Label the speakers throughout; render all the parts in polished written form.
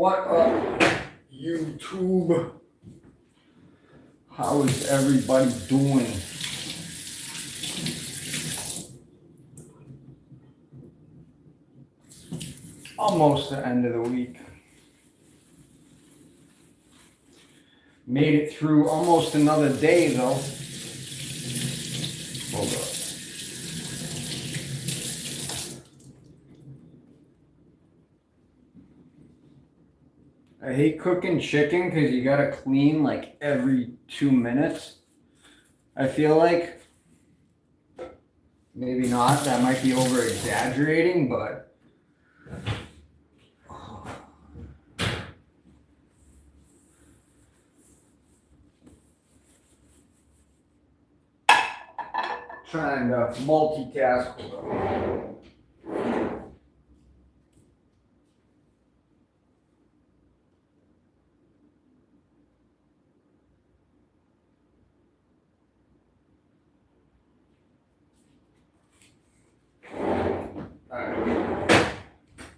Speaker 1: What up, YouTube? How is everybody doing? Almost the end of the week. Made it through almost another day though. Hold up. I hate cooking chicken because you gotta clean like every 2 minutes. I feel like maybe not, that might be over exaggerating, but trying to multitask.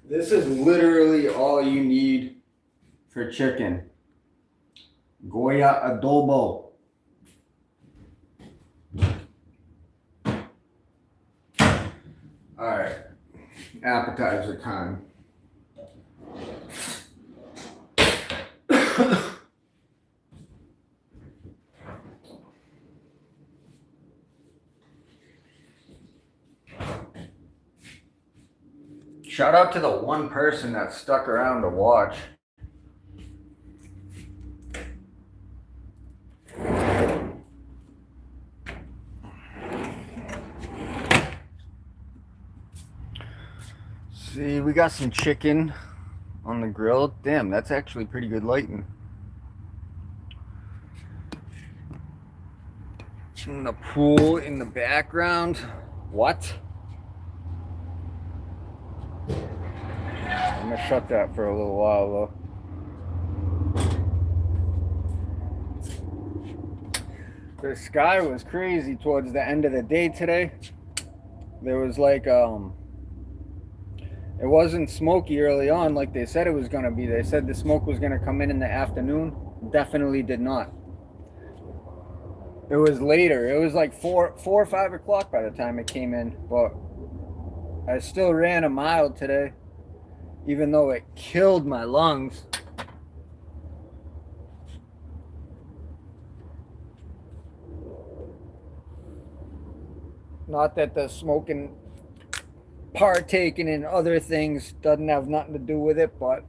Speaker 1: This is literally all you need for chicken. Goya adobo. Alright, appetizer time. Shout out to the one person that stuck around to watch. See, we got some chicken on the grill. Damn, that's actually pretty good lighting. And the pool in the background. What? I'm gonna shut that for a little while though. The sky was crazy towards the end of the day today. There was like it wasn't smoky early on like they said it was gonna be. They said the smoke was gonna come in the afternoon. Definitely did not. It was later. It was like 4 or 5 o'clock by the time it came in, but I still ran a mile today. Even though it killed my lungs. Not that the smoking, partaking in other things doesn't have nothing to do with it, but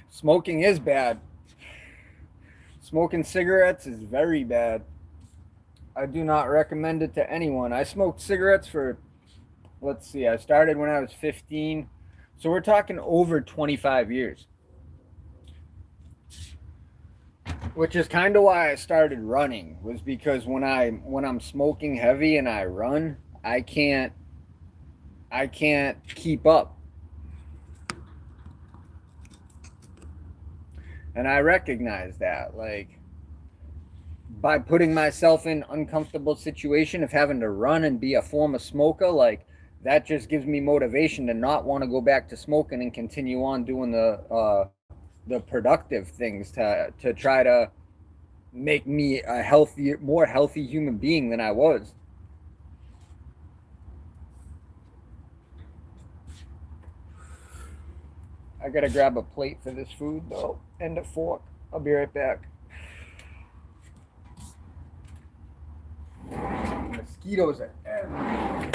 Speaker 1: smoking is bad. Smoking cigarettes is very bad. I do not recommend it to anyone. I smoked cigarettes for, let's see, I started when I was 15. So we're talking over 25 years. Which is kind of why I started running, was because when I'm smoking heavy and I run, I can't keep up. And I recognize that, like, by putting myself in uncomfortable situation of having to run and be a former smoker, like, that just gives me motivation to not want to go back to smoking and continue on doing the productive things to try to make me a more healthy human being than I was. I gotta grab a plate for this food though, and a fork. I'll be right back. Mosquitoes are everywhere.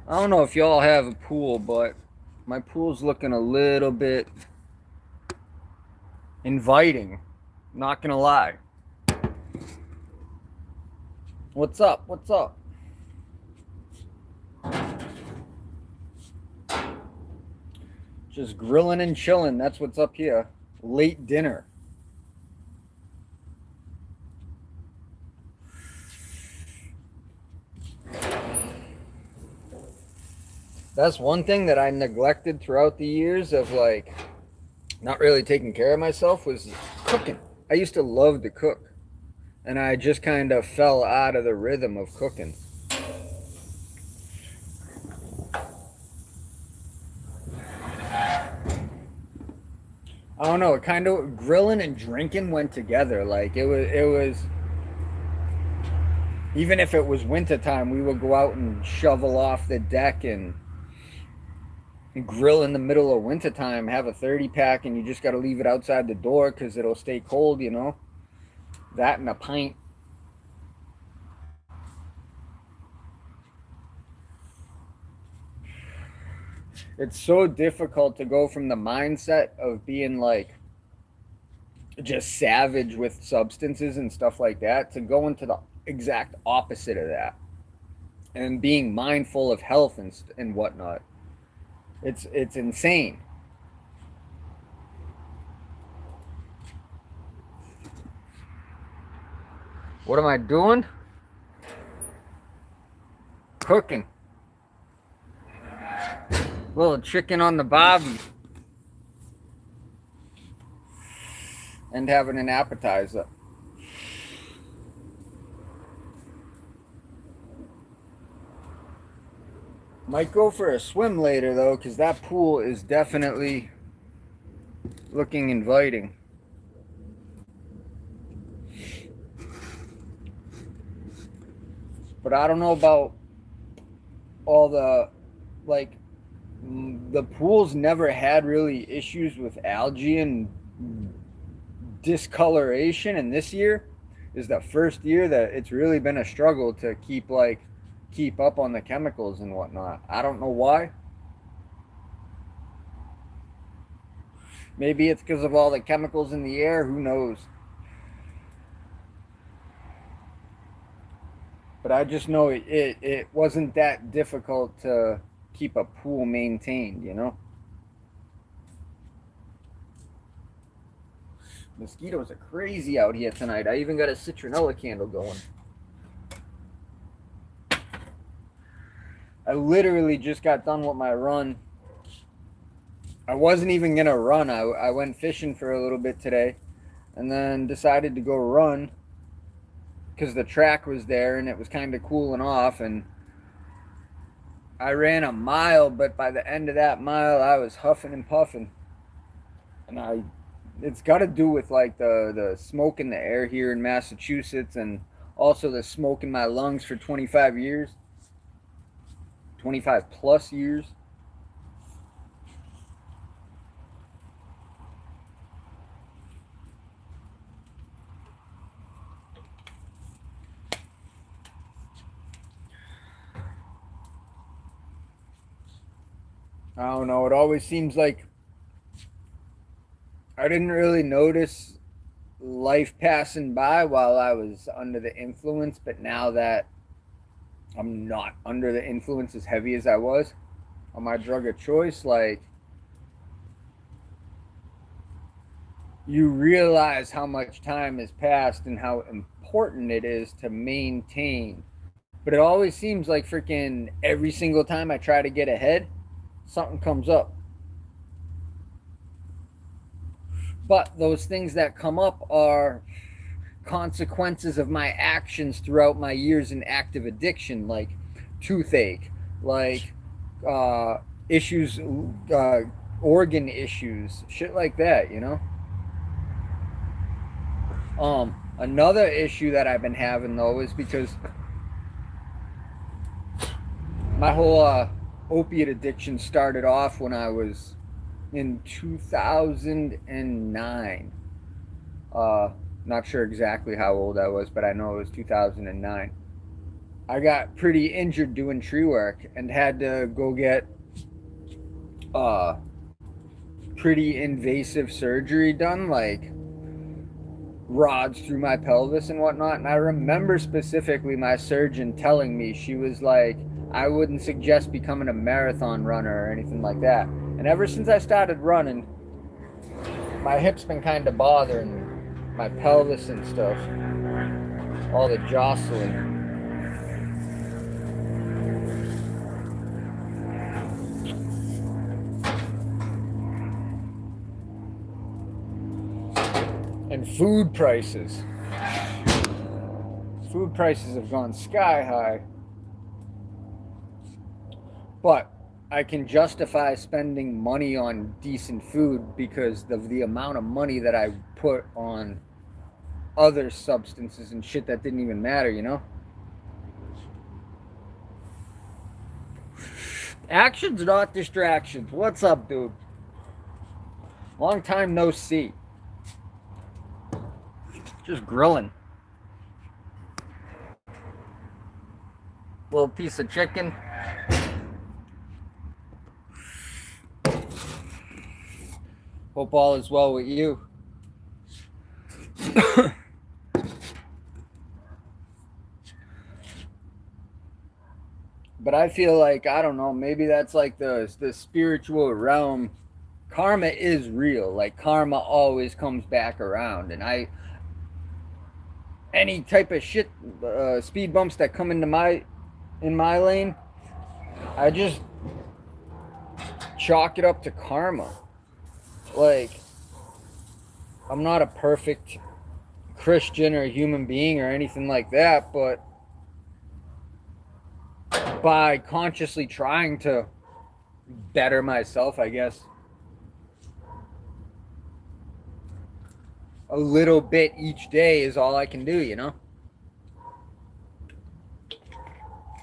Speaker 1: I don't know if y'all have a pool, but my pool's looking a little bit inviting. Not gonna lie. What's up? What's up? Just grilling and chilling. That's what's up here. Late dinner. That's one thing that I neglected throughout the years of like not really taking care of myself was cooking. I used to love to cook, and I just kind of fell out of the rhythm of cooking. I don't know, it kind of grilling and drinking went together. Like it was even if it was wintertime, we would go out and shovel off the deck and grill in the middle of wintertime, have a 30 pack, and you just got to leave it outside the door because it'll stay cold, you know? That and a pint. It's so difficult to go from the mindset of being like just savage with substances and stuff like that to go into the exact opposite of that and being mindful of health and whatnot. It's insane. What am I doing? Cooking. Little chicken on the barbie. And having an appetizer. Might go for a swim later though, because that pool is definitely looking inviting. But I don't know about all the, like, the pools never had really issues with algae and discoloration, and this year is the first year that it's really been a struggle to keep up on the chemicals and whatnot. I don't know why. Maybe it's because of all the chemicals in the air, who knows. But I just know it wasn't that difficult to keep a pool maintained, you know? Mosquitoes are crazy out here tonight. I even got a citronella candle going. I literally just got done with my run. I wasn't even going to run. I went fishing for a little bit today and then decided to go run because the track was there and it was kind of cooling off, and I ran a mile, but by the end of that mile I was huffing and puffing. And it's got to do with like the smoke in the air here in Massachusetts, and also the smoke in my lungs for 25 years. 25 plus years. I don't know. It always seems like I didn't really notice life passing by while I was under the influence, but now that I'm not under the influence as heavy as I was on my drug of choice, like, you realize how much time has passed and how important it is to maintain. But it always seems like freaking every single time I try to get ahead, something comes up. But those things that come up are consequences of my actions throughout my years in active addiction, like toothache, like issues, organ issues, shit like that, you know? Another issue that I've been having though is because my whole opiate addiction started off when I was in 2009. Not sure exactly how old I was, but I know it was 2009. I got pretty injured doing tree work and had to go get pretty invasive surgery done, like rods through my pelvis and whatnot. And I remember specifically my surgeon telling me, she was like, I wouldn't suggest becoming a marathon runner or anything like that. And ever since I started running, my hips been kind of bothering my pelvis and stuff, all the jostling. And food prices. Food prices have gone sky high. But I can justify spending money on decent food because of the amount of money that I put on other substances and shit that didn't even matter, you know? Actions, not distractions. What's up, dude? Long time no see. Just grilling. Little piece of chicken. Hope all is well with you. But I feel like, I don't know, maybe that's like the spiritual realm. Karma is real. Like, karma always comes back around. And any type of shit, speed bumps that come in my lane, I just chalk it up to karma. Like, I'm not a perfect Christian or human being or anything like that, but by consciously trying to better myself, I guess, a little bit each day is all I can do, you know?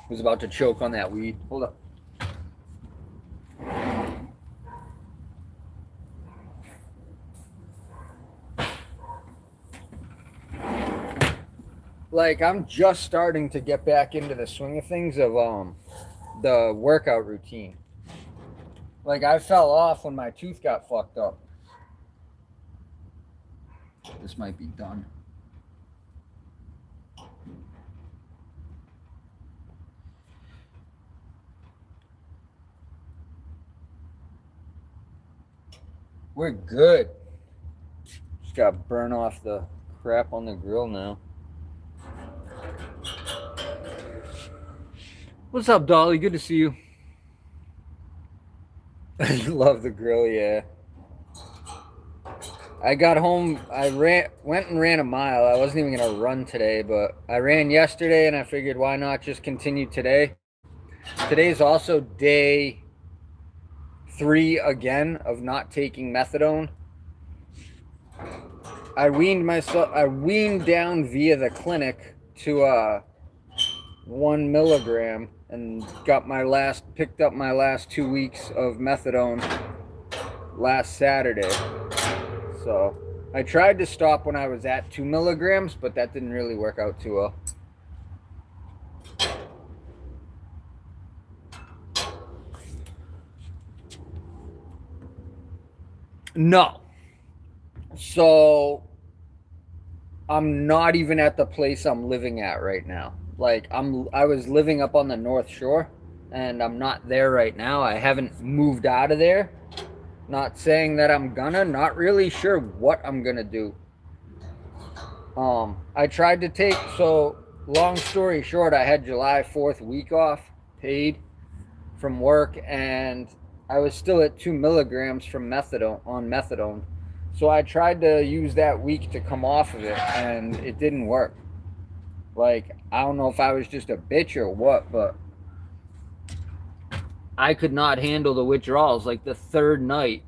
Speaker 1: Was about to choke on that weed. Hold up. Like, I'm just starting to get back into the swing of things of the workout routine. Like, I fell off when my tooth got fucked up. This might be done. We're good. Just gotta burn off the crap on the grill now. What's up, Dolly? Good to see you. I love the grill, yeah. I got home, I went and ran a mile. I wasn't even gonna run today, but I ran yesterday and I figured why not just continue today. Today's also day 3 again of not taking methadone. I weaned down via the clinic to 1 milligram and picked up my last 2 weeks of methadone last Saturday. So I tried to stop when I was at 2 milligrams, but that didn't really work out too well. No. So I'm not even at the place I'm living at right now. Like, I was living up on the North Shore and I'm not there right now. I haven't moved out of there. Not saying that I'm gonna, not really sure what I'm gonna do. I tried to take, so long story short, I had July 4th week off, paid from work, and I was still at 2 milligrams from methadone. So I tried to use that week to come off of it, and it didn't work. Like, I don't know if I was just a bitch or what, but I could not handle the withdrawals. Like, the third night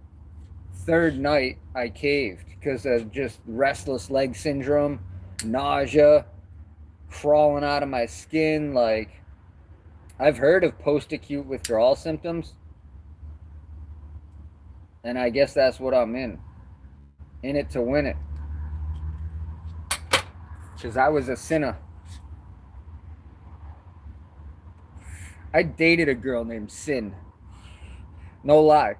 Speaker 1: I caved because of just restless leg syndrome, nausea, crawling out of my skin. Like, I've heard of post-acute withdrawal symptoms, and I guess that's what I'm in it to win it, because I was a sinner. I dated a girl named Sin. No lie.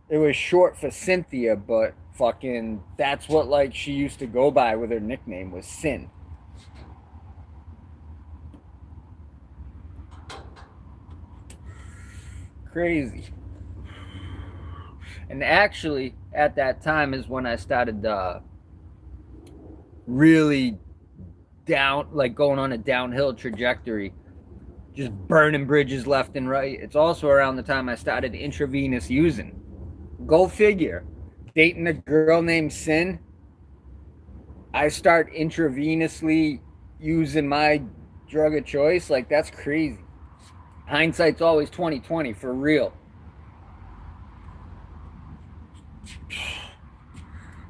Speaker 1: It was short for Cynthia, but fucking that's what, like, she used to go by with her nickname was Sin. Crazy. And actually, at that time is when I started really going on a downhill trajectory. Just burning bridges left and right. It's also around the time I started intravenous using. Go figure. Dating a girl named Sin. I start intravenously using my drug of choice, like that's crazy. Hindsight's always 2020 for real.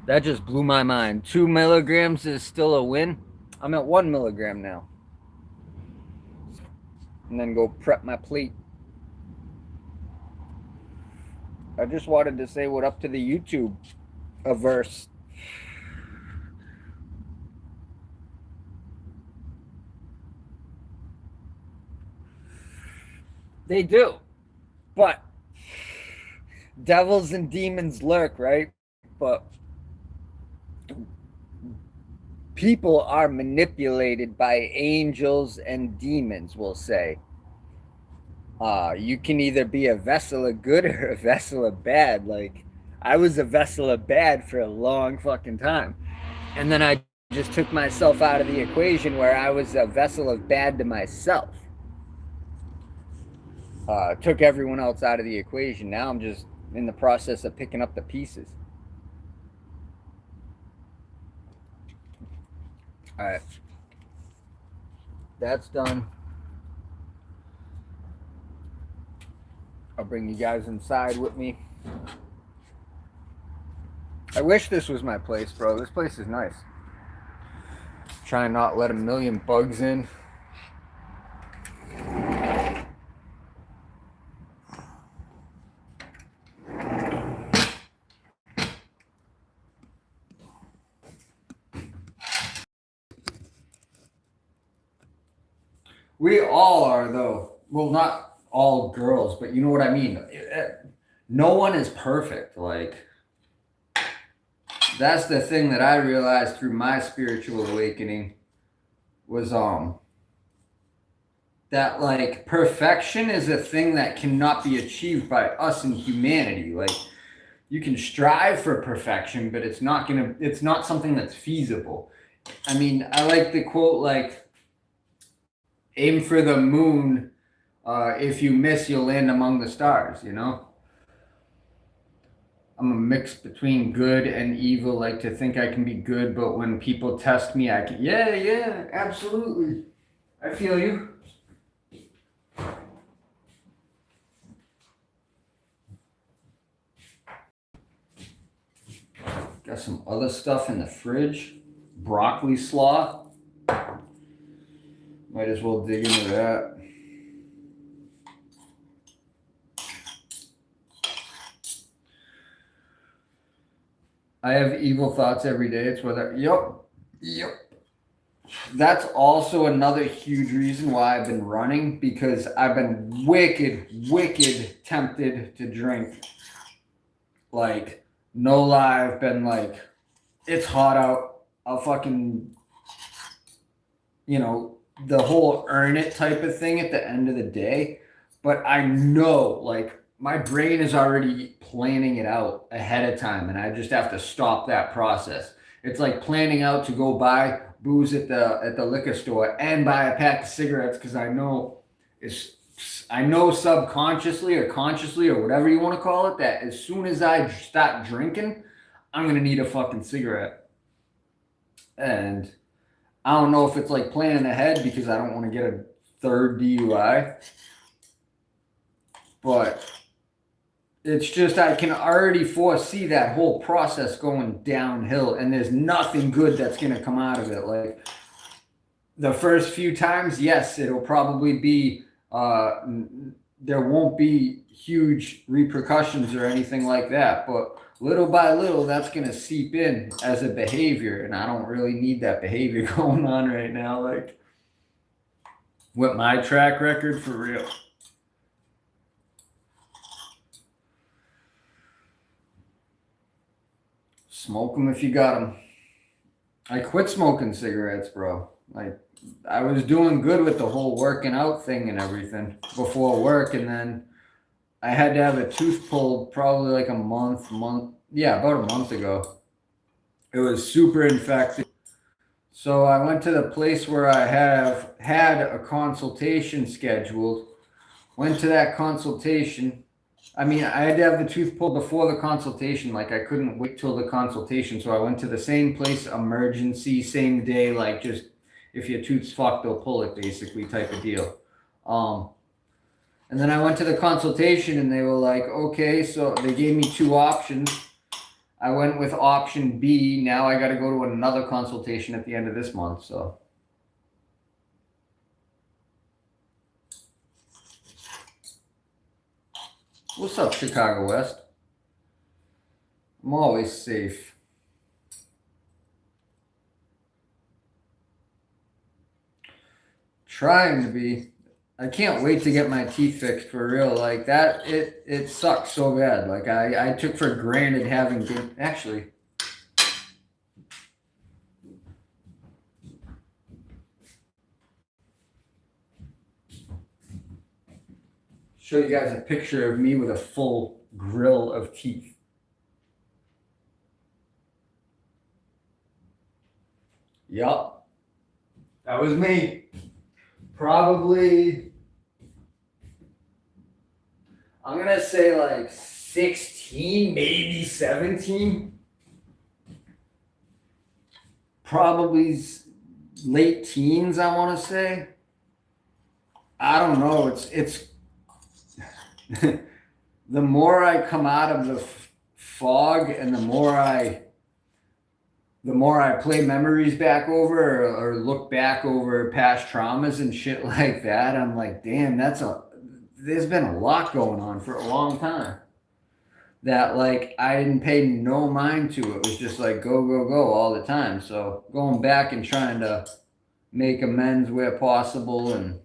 Speaker 1: That just blew my mind. 2 milligrams is still a win. I'm at 1 milligram now. And then go prep my plate. I just wanted to say what up to the YouTube averse. They do. But devils and demons lurk, right? But people are manipulated by angels and demons, we'll say. You can either be a vessel of good or a vessel of bad. Like, I was a vessel of bad for a long fucking time. And then I just took myself out of the equation where I was a vessel of bad to myself. Took everyone else out of the equation. Now I'm just in the process of picking up the pieces. All right. That's done. I'll bring you guys inside with me. I wish this was my place, bro. This place is nice. Try and not let a million bugs in. We all are, though. Well, not all girls, but you know what I mean. No one is perfect. Like, that's the thing that I realized through my spiritual awakening was that like perfection is a thing that cannot be achieved by us in humanity. Like, you can strive for perfection, but it's not something that's feasible. I mean, I like the quote like, aim for the moon. If you miss, you'll land among the stars, you know? I'm a mix between good and evil, like to think I can be good, but when people test me, I can, yeah, absolutely. I feel you. Got some other stuff in the fridge. Broccoli slaw. Might as well dig into that. I have evil thoughts every day. It's whether, yep. That's also another huge reason why I've been running, because I've been wicked tempted to drink. Like, no lie, I've been like, it's hot out. I'll fucking, the whole earn it type of thing at the end of the day. But I know, like, my brain is already planning it out ahead of time, and I just have to stop that process. It's like planning out to go buy booze at the liquor store and buy a pack of cigarettes, because I know subconsciously or consciously or whatever you want to call it, that as soon as I start drinking, I'm gonna need a fucking cigarette. And I don't know if it's like planning ahead because I don't want to get a third DUI, but it's just I can already foresee that whole process going downhill, and there's nothing good that's going to come out of it. Like, the first few times, yes, it'll probably be, there won't be huge repercussions or anything like that, but little by little, that's going to seep in as a behavior, and I don't really need that behavior going on right now. Like, with my track record, for real. Smoke them if you got them. I quit smoking cigarettes, bro. Like, I was doing good with the whole working out thing and everything before work, and then I had to have a tooth pulled probably like about a month ago. It was super infected. So I went to the place where I have had a consultation scheduled. Went to that consultation. I mean, I had to have the tooth pulled before the consultation. Like, I couldn't wait till the consultation. So I went to the same place, emergency, same day, like, just if your tooth's fucked, they'll pull it, basically, type of deal. And then I went to the consultation and they were like, okay, so they gave me two options. I went with option B. Now I got to go to another consultation at the end of this month. So. What's up, Chicago West? I'm always safe. Trying to be. I can't wait to get my teeth fixed for real. Like that, it sucks so bad. Like I took for granted having good. Actually, show you guys a picture of me with a full grill of teeth. Yup, that was me. Probably. I'm gonna say like 16, maybe 17. Probably late teens, I want to say. I don't know. It's the more I come out of the fog and the more I play memories back over or look back over past traumas and shit like that, I'm like, damn, there's been a lot going on for a long time that like I didn't pay no mind to. It was just like go, go, go all the time. So going back and trying to make amends where possible and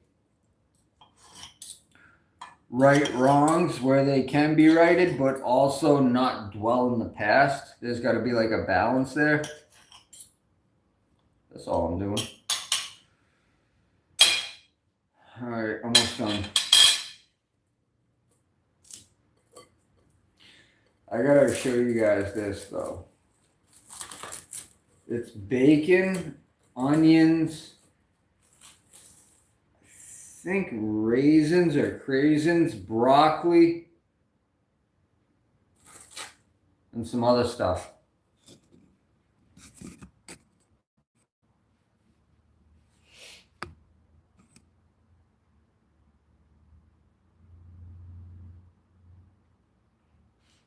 Speaker 1: right wrongs where they can be righted, but also not dwell in the past. There's got to be like a balance there. That's all I'm doing. All right, almost done. I gotta show you guys this though. It's bacon, onions, I think raisins or craisins, broccoli, and some other stuff.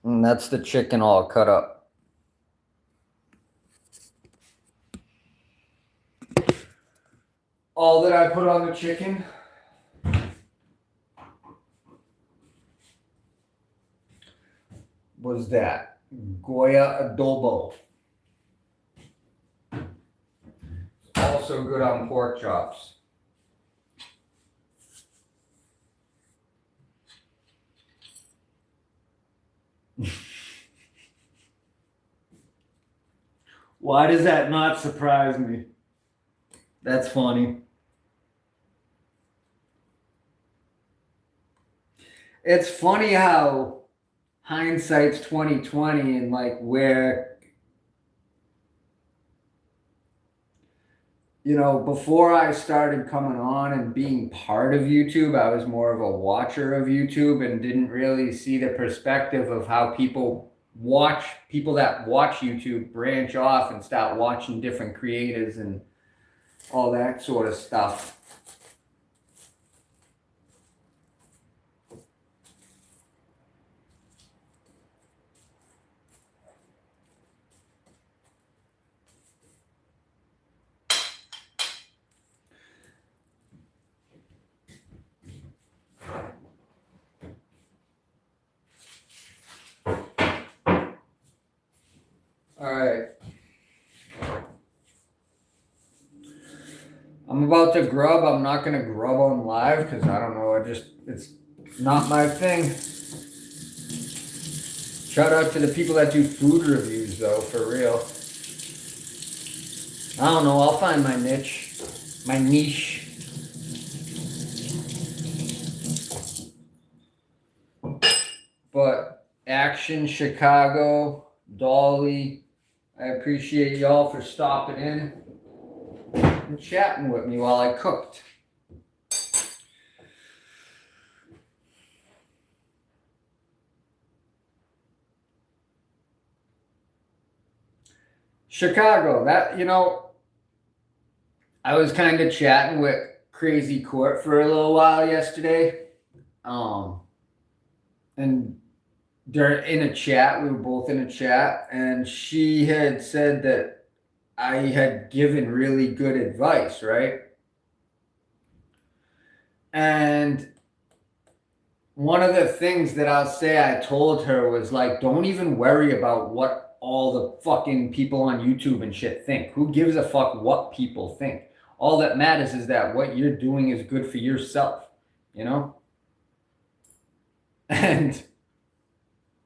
Speaker 1: And that's the chicken all cut up. All that I put on the chicken was that Goya adobo. Also good on pork chops. Why does that not surprise me? That's funny. It's funny how hindsight's 2020 and like where, you know, before I started coming on and being part of YouTube, I was more of a watcher of YouTube and didn't really see the perspective of how people that watch YouTube branch off and start watching different creators and all that sort of stuff. All right. I'm about to grub. I'm not going to grub on live because I don't know. It's not my thing. Shout out to the people that do food reviews though, for real. I don't know. I'll find my niche. My niche. But Action Chicago, Dolly, I appreciate y'all for stopping in and chatting with me while I cooked. Chicago, that, I was kind of chatting with Crazy Court for a little while yesterday. Um, and during in a chat, we were both in a chat, and she had said that I had given really good advice, right? And one of the things that I'll say I told her was like, don't even worry about what all the fucking people on YouTube and shit think. Who gives a fuck what people think? All that matters is that what you're doing is good for yourself, you know? And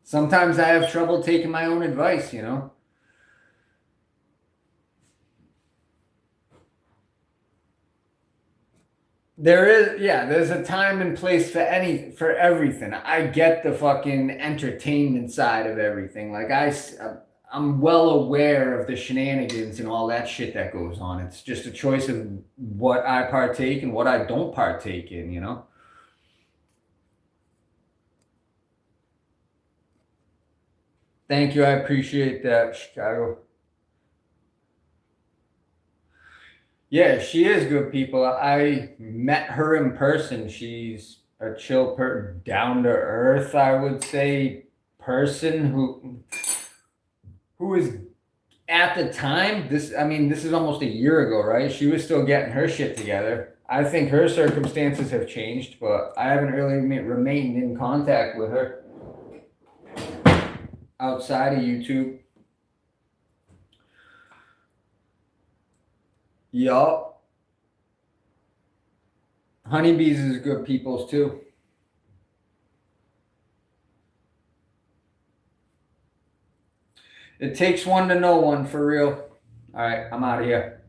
Speaker 1: sometimes I have trouble taking my own advice, you know? There's a time and place for everything. I get the fucking entertainment side of everything. Like I'm well aware of the shenanigans and all that shit that goes on. It's just a choice of what I partake and what I don't partake in, you know? Thank you. I appreciate that, Chicago. Yeah, she is good people. I met her in person. She's a chill down to earth, I would say, person who is at the time, this is almost a year ago, right? She was still getting her shit together. I think her circumstances have changed, but I haven't really remained in contact with her outside of YouTube. Yup. Honeybees is good peoples too. It takes one to know one for real. All right, I'm out of here.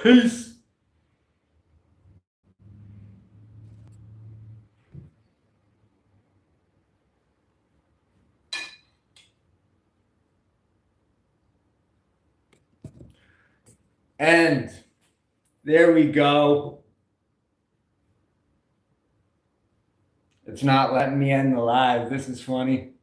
Speaker 1: Peace. And there we go. It's not letting me end the live. This is funny.